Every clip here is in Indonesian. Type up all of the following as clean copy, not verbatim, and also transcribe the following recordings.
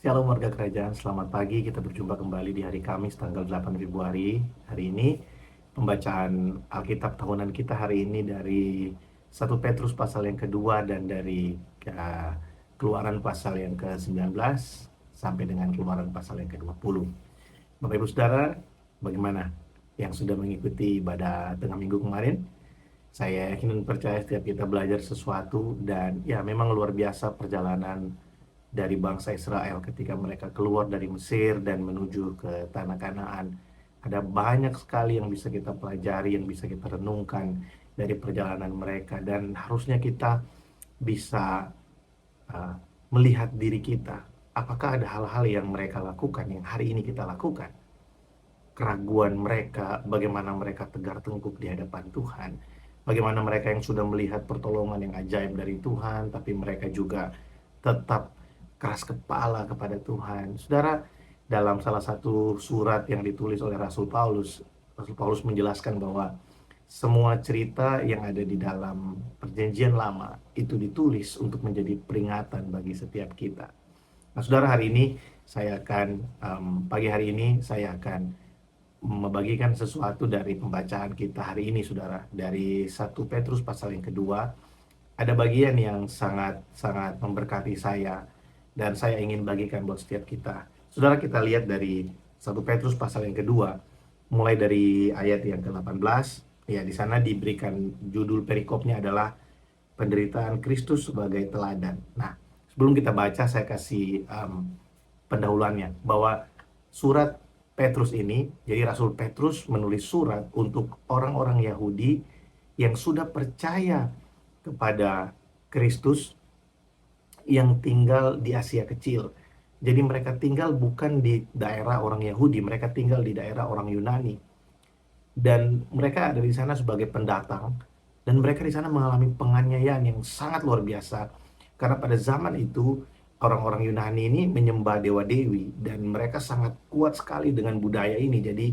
Shalom warga kerajaan, selamat pagi. Kita berjumpa kembali di hari Kamis tanggal 8 Februari. Hari ini pembacaan Alkitab tahunan kita hari ini dari 1 Petrus pasal yang kedua dan dari Keluaran pasal yang ke-19 sampai dengan Keluaran pasal yang ke-20. Bapak Ibu Saudara, bagaimana yang sudah mengikuti ibadah tengah minggu kemarin? Saya yakin dan percaya setiap kita belajar sesuatu dan ya memang luar biasa perjalanan dari bangsa Israel ketika mereka keluar dari Mesir dan menuju ke tanah Kanaan. Ada banyak sekali yang bisa kita pelajari, yang bisa kita renungkan dari perjalanan mereka, dan harusnya kita bisa uh, melihat diri kita. Apakah ada hal-hal yang mereka lakukan yang hari ini kita lakukan? Keraguan mereka, bagaimana mereka tegar tengkuk di hadapan Tuhan, bagaimana mereka yang sudah melihat pertolongan yang ajaib dari Tuhan, tapi mereka juga tetap keras kepala kepada Tuhan. Saudara, dalam salah satu surat yang ditulis oleh Rasul Paulus menjelaskan bahwa semua cerita yang ada di dalam perjanjian lama itu ditulis untuk menjadi peringatan bagi setiap kita. Nah, saudara, hari ini pagi hari ini saya akan membagikan sesuatu dari pembacaan kita hari ini, saudara, dari 1 Petrus pasal yang kedua. Ada bagian yang sangat memberkati saya dan saya ingin bagikan buat setiap kita. Saudara, kita lihat dari 1 Petrus pasal yang kedua, mulai dari ayat yang ke-18. Ya, di sana diberikan judul perikopnya adalah penderitaan Kristus sebagai teladan. Nah, sebelum kita baca, saya kasih pendahuluannya bahwa surat Petrus ini, jadi Rasul Petrus menulis surat untuk orang-orang Yahudi yang sudah percaya kepada Kristus, yang tinggal di Asia Kecil. Jadi mereka tinggal bukan di daerah orang Yahudi, mereka tinggal di daerah orang Yunani. Dan mereka ada di sana sebagai pendatang, dan mereka di sana mengalami penganiayaan yang sangat luar biasa. Karena pada zaman itu orang-orang Yunani ini menyembah dewa-dewi, dan mereka sangat kuat sekali dengan budaya ini. Jadi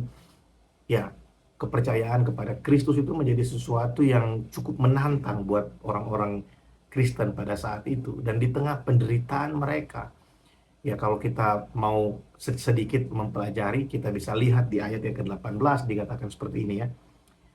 ya, kepercayaan kepada Kristus itu menjadi sesuatu yang cukup menantang buat orang-orang Kristen pada saat itu. Dan di tengah penderitaan mereka, ya kalau kita mau sedikit mempelajari, kita bisa lihat di ayat yang ke-18 dikatakan seperti ini ya.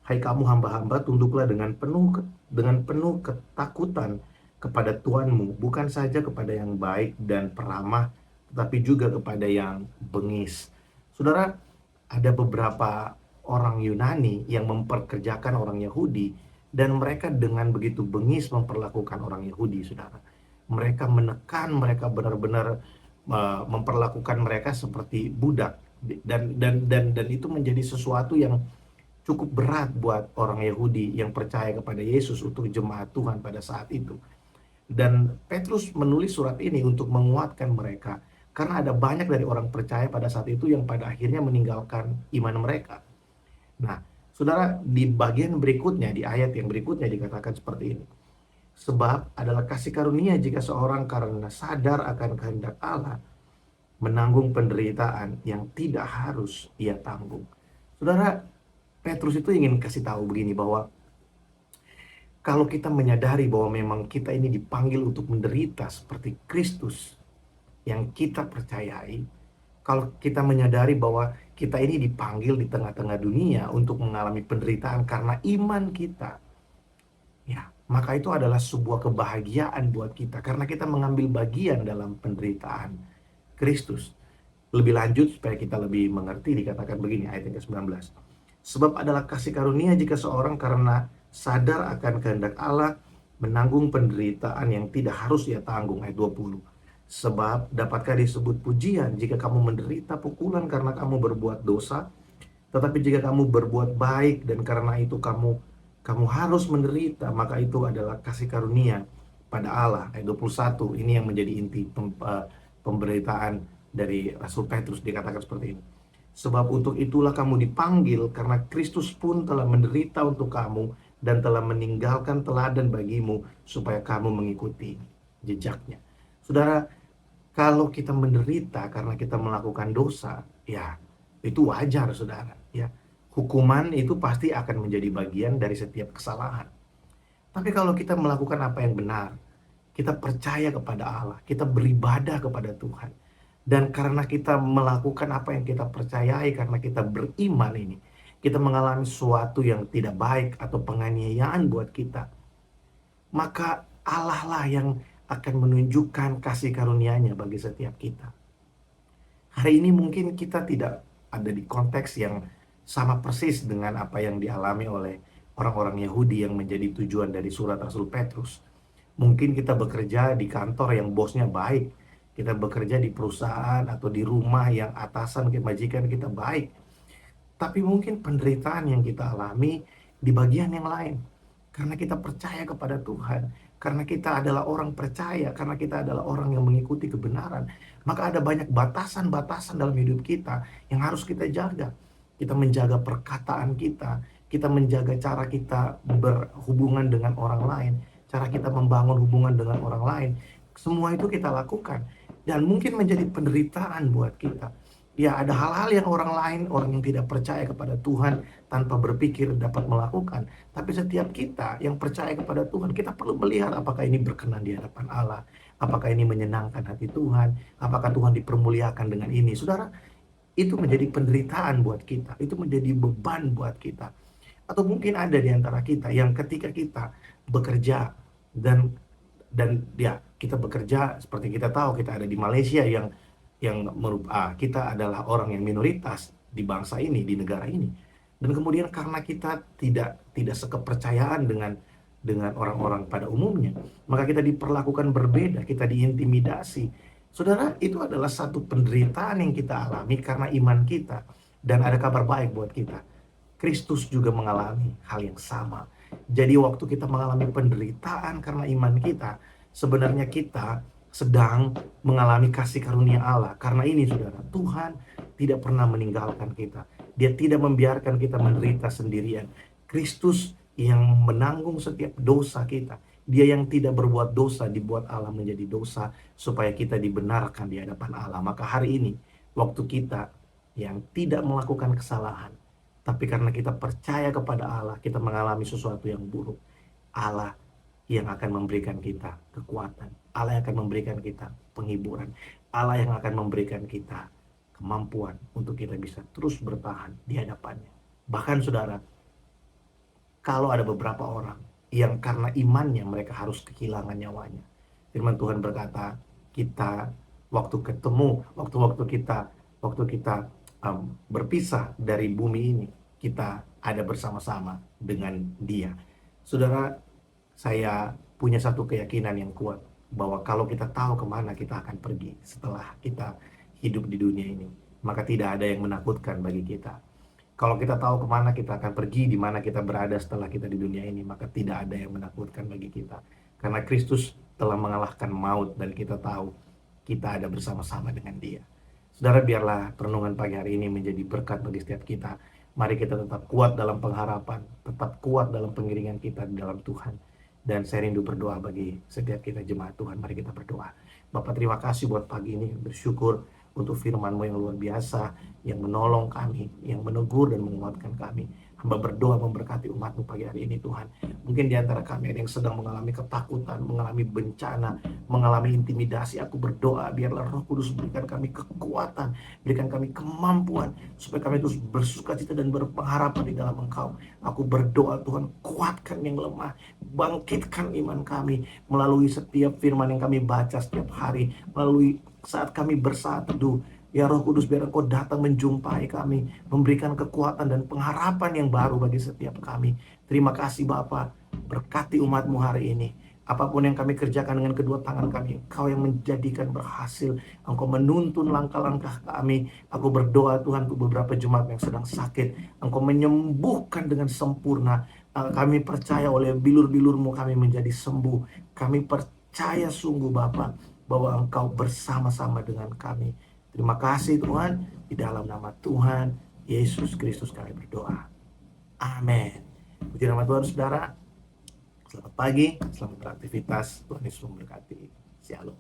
Hai kamu hamba-hamba, tunduklah dengan penuh ketakutan kepada Tuhanmu, bukan saja kepada yang baik dan peramah, tetapi juga kepada yang bengis. Saudara, ada beberapa orang Yunani yang memperkerjakan orang Yahudi, dan mereka dengan begitu bengis memperlakukan orang Yahudi, saudara. Mereka menekan, mereka benar-benar memperlakukan mereka seperti budak, dan itu menjadi sesuatu yang cukup berat buat orang Yahudi yang percaya kepada Yesus untuk jemaat Tuhan pada saat itu. Dan Petrus menulis surat ini untuk menguatkan mereka, karena ada banyak dari orang percaya pada saat itu yang pada akhirnya meninggalkan iman mereka. Nah, saudara, di bagian berikutnya, di ayat yang berikutnya dikatakan seperti ini. Sebab adalah kasih karunia jika seorang karena sadar akan kehendak Allah menanggung penderitaan yang tidak harus ia tanggung. Saudara, Petrus itu ingin kasih tahu begini, bahwa kalau kita menyadari bahwa memang kita ini dipanggil untuk menderita seperti Kristus yang kita percayai, kalau kita menyadari bahwa kita ini dipanggil di tengah-tengah dunia untuk mengalami penderitaan karena iman kita, ya, maka itu adalah sebuah kebahagiaan buat kita, karena kita mengambil bagian dalam penderitaan Kristus. Lebih lanjut, supaya kita lebih mengerti, dikatakan begini, ayat yang ke-19. Sebab adalah kasih karunia jika seorang karena sadar akan kehendak Allah menanggung penderitaan yang tidak harus ia tanggung, ayat 20. Sebab dapatkah disebut pujian jika kamu menderita pukulan karena kamu berbuat dosa? Tetapi jika kamu berbuat baik dan karena itu kamu harus menderita, maka itu adalah kasih karunia pada Allah. Ayat 21, ini yang menjadi inti pemberitaan dari Rasul Petrus, dikatakan seperti ini. Sebab untuk itulah kamu dipanggil, karena Kristus pun telah menderita untuk kamu dan telah meninggalkan teladan bagimu supaya kamu mengikuti jejaknya. Saudara, kalau kita menderita karena kita melakukan dosa, ya itu wajar, saudara. Ya, hukuman itu pasti akan menjadi bagian dari setiap kesalahan. Tapi kalau kita melakukan apa yang benar, kita percaya kepada Allah, kita beribadah kepada Tuhan, Dan karena kita melakukan apa yang kita percayai, karena kita beriman ini, kita mengalami sesuatu yang tidak baik atau penganiayaan buat kita, maka Allah lah yang akan menunjukkan kasih karunia-Nya bagi setiap kita. Hari ini mungkin kita tidak ada di konteks yang sama persis dengan apa yang dialami oleh orang-orang Yahudi yang menjadi tujuan dari surat Rasul Petrus. Mungkin kita bekerja di kantor yang bosnya baik, kita bekerja di perusahaan atau di rumah yang atasan majikan kita baik. Tapi mungkin penderitaan yang kita alami di bagian yang lain. Karena kita percaya kepada Tuhan, karena kita adalah orang percaya, karena kita adalah orang yang mengikuti kebenaran, maka ada banyak batasan-batasan dalam hidup kita yang harus kita jaga. Kita menjaga perkataan kita menjaga cara kita berhubungan dengan orang lain, cara kita membangun hubungan dengan orang lain. Semua itu kita lakukan dan mungkin menjadi penderitaan buat kita. Ya, ada hal-hal yang orang lain, orang yang tidak percaya kepada Tuhan tanpa berpikir dapat melakukan. Tapi setiap kita yang percaya kepada Tuhan, kita perlu melihat apakah ini berkenan di hadapan Allah, apakah ini menyenangkan hati Tuhan, apakah Tuhan dipermuliakan dengan ini. Saudara, itu menjadi penderitaan buat kita, itu menjadi beban buat kita. Atau mungkin ada di antara kita yang ketika kita bekerja dan ya kita bekerja seperti kita tahu kita ada di Malaysia yang kita adalah orang yang minoritas di bangsa ini, di negara ini. Dan kemudian karena kita tidak sekepercayaan dengan orang-orang pada umumnya, maka kita diperlakukan berbeda, kita diintimidasi. Saudara, itu adalah satu penderitaan yang kita alami karena iman kita. Dan ada kabar baik buat kita. Kristus juga mengalami hal yang sama. Jadi waktu kita mengalami penderitaan karena iman kita, sebenarnya kita sedang mengalami kasih karunia Allah. Karena ini saudara, Tuhan tidak pernah meninggalkan kita. Dia tidak membiarkan kita menderita sendirian. Kristus yang menanggung setiap dosa kita. Dia yang tidak berbuat dosa dibuat Allah menjadi dosa supaya kita dibenarkan di hadapan Allah. Maka hari ini, waktu kita yang tidak melakukan kesalahan, tapi karena kita percaya kepada Allah, kita mengalami sesuatu yang buruk. Allah yang akan memberikan kita kekuatan. Allah yang akan memberikan kita penghiburan. Allah yang akan memberikan kita kemampuan untuk kita bisa terus bertahan di hadapannya. Bahkan saudara, kalau ada beberapa orang yang karena imannya mereka harus kehilangan nyawanya. Firman Tuhan berkata, kita waktu ketemu, waktu kita berpisah dari bumi ini, kita ada bersama-sama dengan Dia. Saudara, saya punya satu keyakinan yang kuat bahwa kalau kita tahu kemana kita akan pergi setelah kita hidup di dunia ini, maka tidak ada yang menakutkan bagi kita. Kalau kita tahu kemana kita akan pergi, di mana kita berada setelah kita di dunia ini, maka tidak ada yang menakutkan bagi kita. Karena Kristus telah mengalahkan maut dan kita tahu kita ada bersama-sama dengan Dia. Saudara, biarlah perenungan pagi hari ini menjadi berkat bagi setiap kita. Mari kita tetap kuat dalam pengharapan, tetap kuat dalam pengiringan kita di dalam Tuhan. Dan saya rindu berdoa bagi setiap kita jemaat Tuhan. Mari kita berdoa. Bapak, terima kasih buat pagi ini. Bersyukur untuk firman-Mu yang luar biasa, yang menolong kami, yang menegur dan menguatkan kami. Hamba berdoa memberkati umat-Mu pagi hari ini Tuhan. Mungkin di antara kami ada yang sedang mengalami ketakutan, mengalami bencana, mengalami intimidasi. Aku berdoa biarlah Roh Kudus berikan kami kekuatan, berikan kami kemampuan, supaya kami terus bersukacita dan berpengharapan di dalam Engkau. Aku berdoa Tuhan, kuatkan yang lemah, bangkitkan iman kami melalui setiap firman yang kami baca setiap hari, melalui saat kami bersaat teduh. Ya Roh Kudus, biar Engkau datang menjumpai kami, memberikan kekuatan dan pengharapan yang baru bagi setiap kami. Terima kasih Bapa, berkati umat-Mu hari ini. Apapun yang kami kerjakan dengan kedua tangan kami, Engkau yang menjadikan berhasil. Engkau menuntun langkah-langkah kami. Aku berdoa Tuhan untuk beberapa jemaat yang sedang sakit, Engkau menyembuhkan dengan sempurna. Kami percaya oleh bilur-bilur-Mu kami menjadi sembuh. Kami percaya sungguh Bapa, bahwa Engkau bersama-sama dengan kami. Terima kasih Tuhan, di dalam nama Tuhan Yesus Kristus kami berdoa. Amin. Puji nama Tuhan saudara. Selamat pagi, selamat beraktivitas. Tuhan Yesus memberkati. Shalom.